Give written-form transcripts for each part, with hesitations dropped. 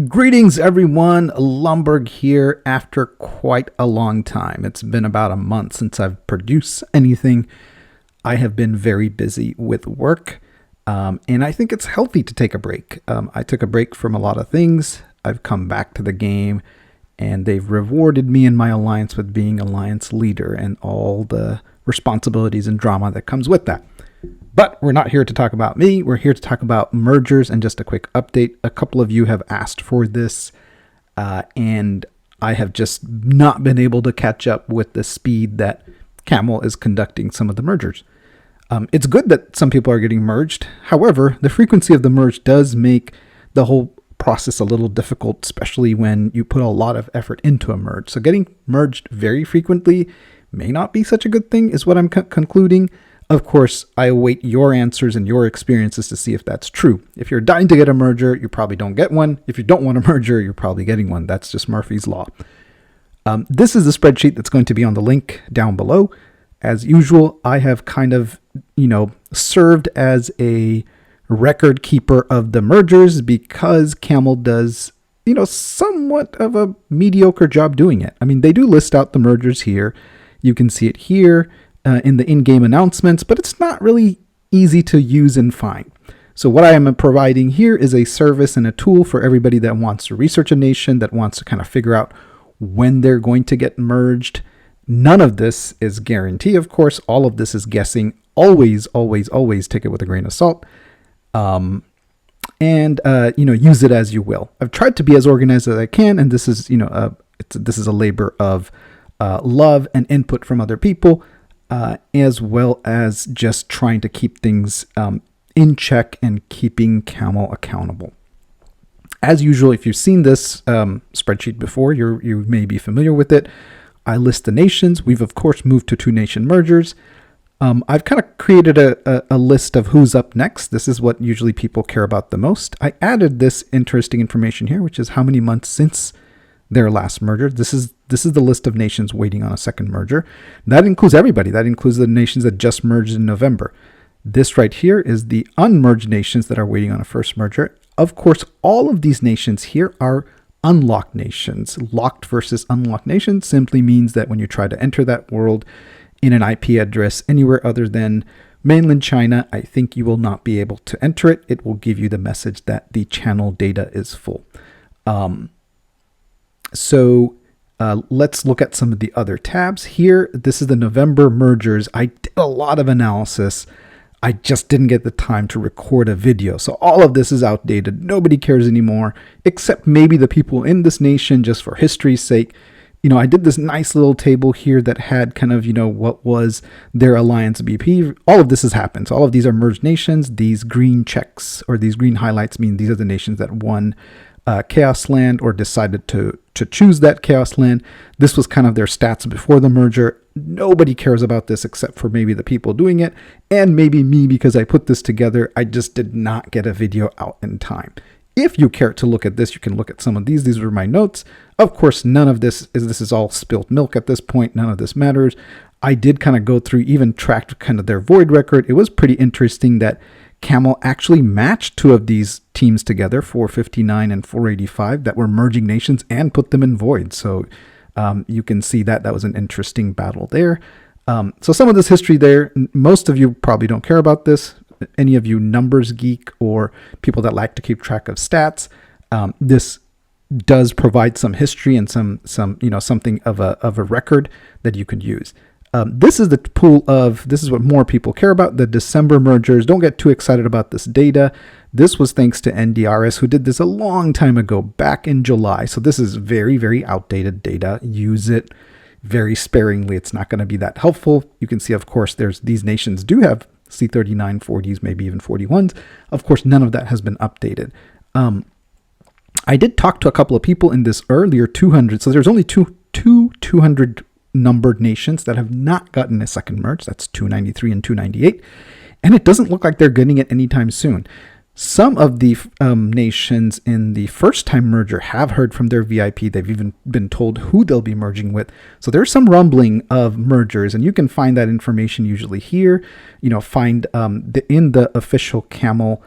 Greetings, everyone. Lumberg here after quite a long time. It's been about a month since I've produced anything. I have been very busy with work, and I think it's healthy to take a break. I took a break from a lot of things. I've come back to the game, and they've rewarded me in my alliance with being alliance leader and all the responsibilities and drama that comes with that. But we're not here to talk about me. We're here to talk about mergers. And just a quick update. A couple of you have asked for this, and I have just not been able to catch up with the speed that Camel is conducting some of the mergers. It's good that some people are getting merged. However, the frequency of the merge does make the whole process a little difficult, especially when you put a lot of effort into a merge. So getting merged very frequently may not be such a good thing, is what I'm concluding. Of course, I await your answers and your experiences to see if that's true. If you're dying to get a merger, you probably don't get one. If you don't want a merger, you're probably getting one. That's just Murphy's Law. This is the spreadsheet that's going to be on the link down below. As usual, I have kind of, served as a record keeper of the mergers because Camel does, somewhat of a mediocre job doing it. I mean, they do list out the mergers here. You can see it here. In the in-game announcements, but it's not really easy to use and find. So what I am providing here is a service and a tool for everybody that wants to research a nation, that wants to kind of figure out when they're going to get merged. None of this is guarantee, of course. All of this is guessing. Always, always, always take it with a grain of salt. And use it as you will. I've tried to be as organized as I can, and this is, this is a labor of love and input from other people. As well as just trying to keep things in check and keeping Camel accountable. As usual, if you've seen this spreadsheet before, you may be familiar with it. I list the nations. We've, of course, moved to 2-nation mergers. I've kind of created a list of who's up next. This is what usually people care about the most. I added this interesting information here, which is how many months since their last merger. This is the list of nations waiting on a second merger. That includes everybody. That includes the nations that just merged in November. This right here is the unmerged nations that are waiting on a first merger. Of course, all of these nations here are unlocked nations. Locked versus unlocked nations simply means that when you try to enter that world in an IP address anywhere other than mainland China, I think you will not be able to enter it. It will give you the message that the channel data is full. So let's look at some of the other tabs here. This is the November mergers. I did a lot of analysis. I just didn't get the time to record a video. So all of this is outdated. Nobody cares anymore, except maybe the people in this nation, just for history's sake. I did this nice little table here that had kind of, what was their alliance BP. All of this has happened. So all of these are merged nations. These green checks or these green highlights mean these are the nations that won Chaos Land or decided to choose that Chaos Land. This was kind of their stats before the merger. Nobody cares about this except for maybe the people doing it and maybe me because I put this together. I just did not get a video out in time. If you care to look at this, you can look at some of these. These were my notes. Of course, none of this is all spilled milk at this point. None of this matters. I did kind of go through, even tracked kind of their void record. It was pretty interesting that Camel actually matched two of these teams together, 459 and 485, that were merging nations and put them in void. So you can see that was an interesting battle there. So some of this history there, most of you probably don't care about this. Any of you numbers geek or people that like to keep track of stats, this does provide some history and some something of a record that you could use. This is the pool of, this is what more people care about, the December mergers. Don't get too excited about this data. This was thanks to NDRS, who did this a long time ago, back in July. So this is very, very outdated data. Use it very sparingly. It's not going to be that helpful. You can see, of course, these nations do have C39, 40s, maybe even 41s. Of course, none of that has been updated. I did talk to a couple of people in this earlier 200. So there's only two 200 numbered nations that have not gotten a second merge. That's 293 and 298. And it doesn't look like they're getting it anytime soon. Some of the nations in the first time merger have heard from their VIP. They've even been told who they'll be merging with. So there's some rumbling of mergers, and you can find that information usually here. Find in the official Camel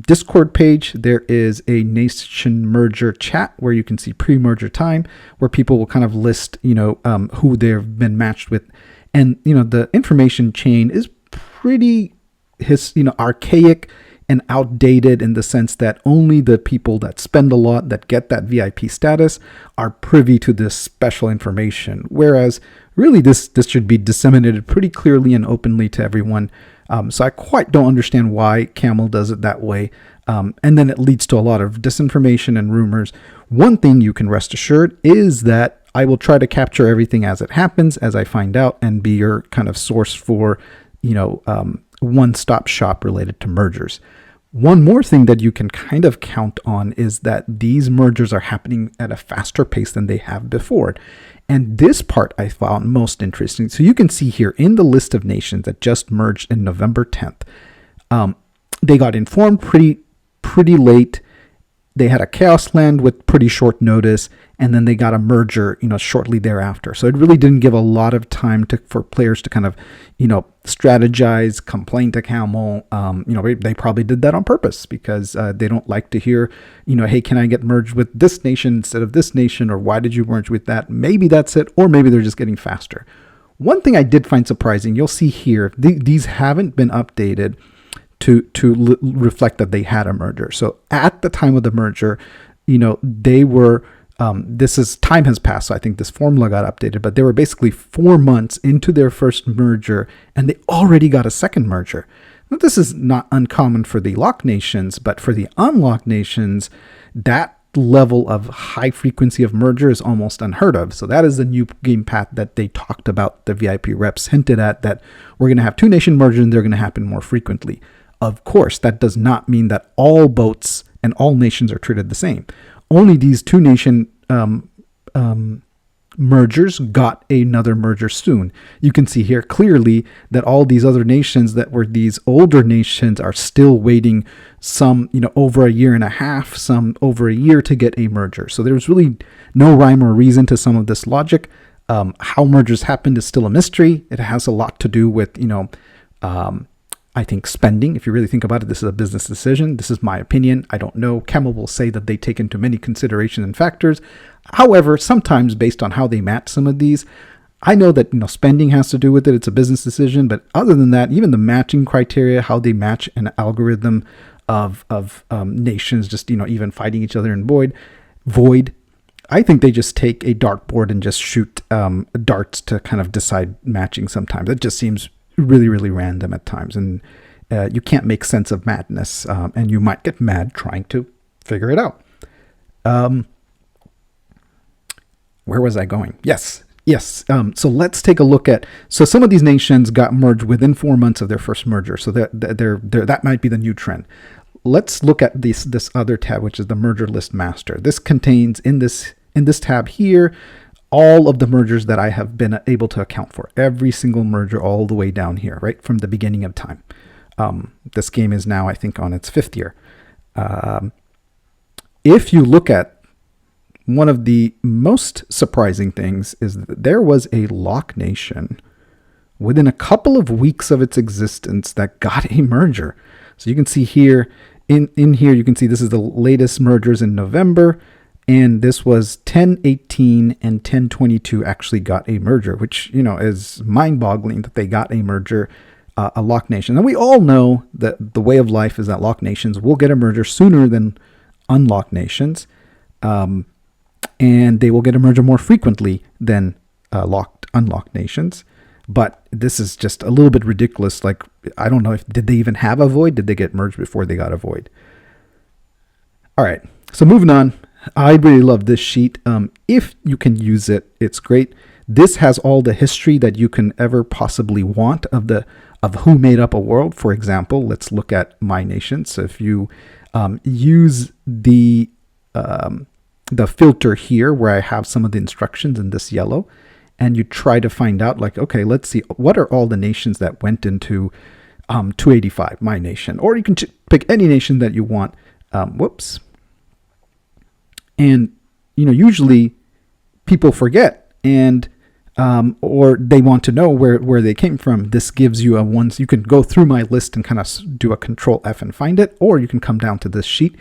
Discord page, there is a nation merger chat where you can see pre-merger time, where people will kind of list, who they've been matched with. And, the information chain is pretty, archaic and outdated in the sense that only the people that spend a lot, that get that VIP status, are privy to this special information. Whereas really this should be disseminated pretty clearly and openly to everyone. So I quite don't understand why Camel does it that way. And then it leads to a lot of disinformation and rumors. One thing you can rest assured is that I will try to capture everything as it happens, as I find out, and be your kind of source for, one-stop shop related to mergers. One more thing that you can kind of count on is that these mergers are happening at a faster pace than they have before. And this part I found most interesting. So you can see here in the list of nations that just merged in November 10th, they got informed pretty late. They had a chaos land with pretty short notice, and then they got a merger, shortly thereafter. So it really didn't give a lot of time for players to kind of, strategize, complain to Camel. They probably did that on purpose because they don't like to hear, hey, can I get merged with this nation instead of this nation? Or why did you merge with that? Maybe that's it. Or maybe they're just getting faster. One thing I did find surprising, you'll see here, these haven't been updated to reflect that they had a merger. So at the time of the merger, they were, time has passed. So I think this formula got updated, but they were basically 4 months into their first merger and they already got a second merger. Now, this is not uncommon for the locked nations, but for the unlocked nations, that level of high frequency of merger is almost unheard of. So that is the new game path that they talked about, the VIP reps hinted at, that we're going to have 2 nation mergers and they're going to happen more frequently. Of course, that does not mean that all boats and all nations are treated the same. Only these 2 nation mergers got another merger soon. You can see here clearly that all these other nations that were these older nations are still waiting, some over a year and a half, some over a year to get a merger. So there's really no rhyme or reason to some of this logic. How mergers happened is still a mystery. It has a lot to do with I think spending. If you really think about it, this is a business decision. This is my opinion. I don't know. Camel will say that they take into many considerations and factors. However, sometimes based on how they match some of these, I know that spending has to do with it. It's a business decision. But other than that, even the matching criteria, how they match an algorithm of nations, just even fighting each other in void. I think they just take a dartboard and just shoot darts to kind of decide matching. Sometimes it just seems really, really random at times, and you can't make sense of madness, and you might get mad trying to figure it out. Where was I going? Yes. So let's take a look at. So some of these nations got merged within 4 months of their first merger. So that might be the new trend. Let's look at this other tab, which is the merger list master. This contains in this tab here all of the mergers that I have been able to account for, every single merger all the way down here, right from the beginning of time. This game is now, I think, on its 5th year. If you look at one of the most surprising things is that there was a lock nation within a couple of weeks of its existence that got a merger. So you can see here, in here, you can see this is the latest mergers in November. And this was 1018 and 1022 actually got a merger, which, is mind-boggling that they got a merger, a lock nation. And we all know that the way of life is that lock nations will get a merger sooner than unlocked nations. And they will get a merger more frequently than unlocked nations. But this is just a little bit ridiculous. Like, I don't know did they even have a void? Did they get merged before they got a void? All right. So moving on. I really love this sheet. If you can use it, it's great. This has all the history that you can ever possibly want of who made up a world. For example, let's look at my nation. So if you use the filter here where I have some of the instructions in this yellow, and you try to find out, like, okay, let's see, what are all the nations that went into 285, my nation? Or you can pick any nation that you want. And, usually people forget. And or they want to know where they came from, this gives you you can go through my list and kind of do a Control F and find it, or you can come down to this sheet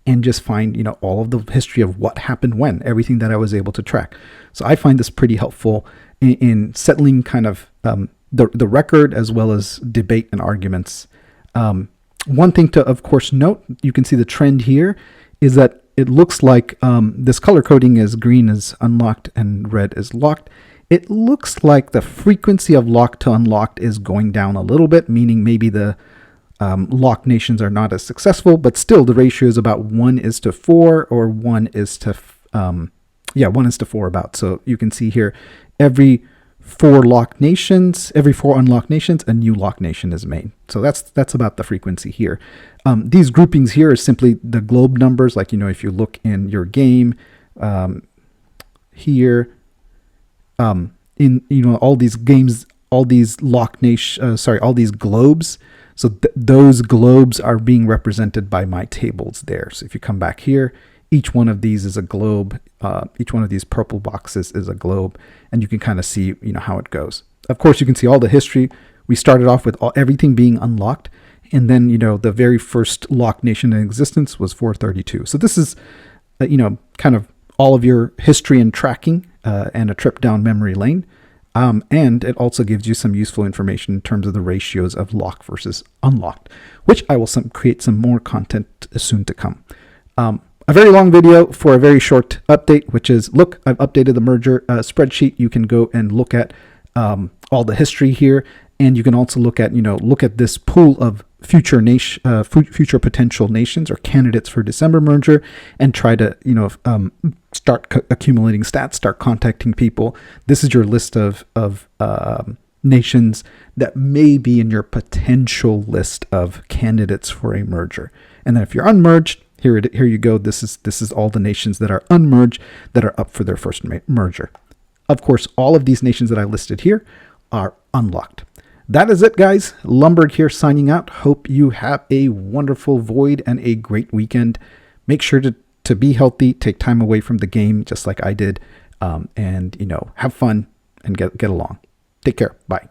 and just find, all of the history of what happened when, everything that I was able to track. So I find this pretty helpful in settling kind of the record as well as debate and arguments. One thing to, of course, note, you can see the trend here is that it looks like this color coding is green is unlocked and red is locked. It looks like the frequency of locked to unlocked is going down a little bit, meaning maybe the locked nations are not as successful, but still the ratio is about 1:4 or 1:4 about. So you can see here, every four unlocked nations, a new locked nation is made. So that's about the frequency here. These groupings here are simply the globe numbers. Like, if you look in your game here, in all these games, all these locked nation, all these globes. So those globes are being represented by my tables there. So if you come back here, each one of these is a globe. Each one of these purple boxes is a globe, and you can kind of see, how it goes. Of course, you can see all the history. We started off with everything being unlocked, and then, the very first locked nation in existence was 432. So this is, kind of all of your history and tracking, and a trip down memory lane. And it also gives you some useful information in terms of the ratios of locked versus unlocked, which I will create some more content soon to come. A very long video for a very short update, which is, look, I've updated the merger spreadsheet. You can go and look at all the history here, and you can also look at this pool of future potential nations or candidates for December merger, and try to start accumulating stats, start contacting people. This is your list of nations that may be in your potential list of candidates for a merger. And then if you're unmerged, here you go. This is all the nations that are unmerged that are up for their first merger. Of course, all of these nations that I listed here are unlocked. That is it, guys. Lumberg here signing out. Hope you have a wonderful void and a great weekend. Make sure to be healthy, take time away from the game, just like I did, and have fun and get along. Take care. Bye.